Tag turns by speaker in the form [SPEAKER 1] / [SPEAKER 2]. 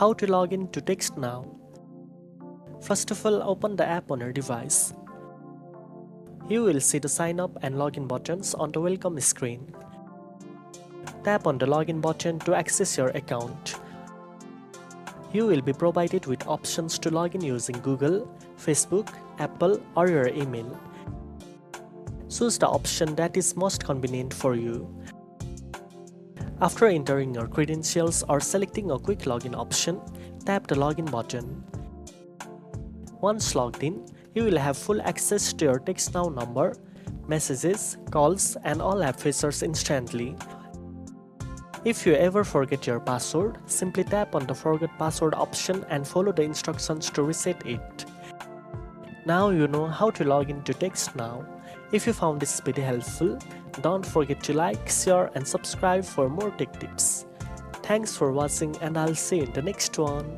[SPEAKER 1] How to log in to TextNow. First of all, open the app on your device. You will see the sign up and login buttons on the welcome screen. Tap on the login button to access your account. You will be provided with options to log in using Google, Facebook, Apple, or your email. Choose the option that is most convenient for you. After entering your credentials or selecting a quick login option, tap the login button. Once logged in, you will have full access to your TextNow number, messages, calls, and all app features instantly. If you ever forget your password, simply tap on the Forget Password option and follow the instructions to reset it. Now you know how to log into TextNow. If you found this video helpful, don't forget to like, share, and subscribe for more tech tips. Thanks for watching, and I'll see you in the next one.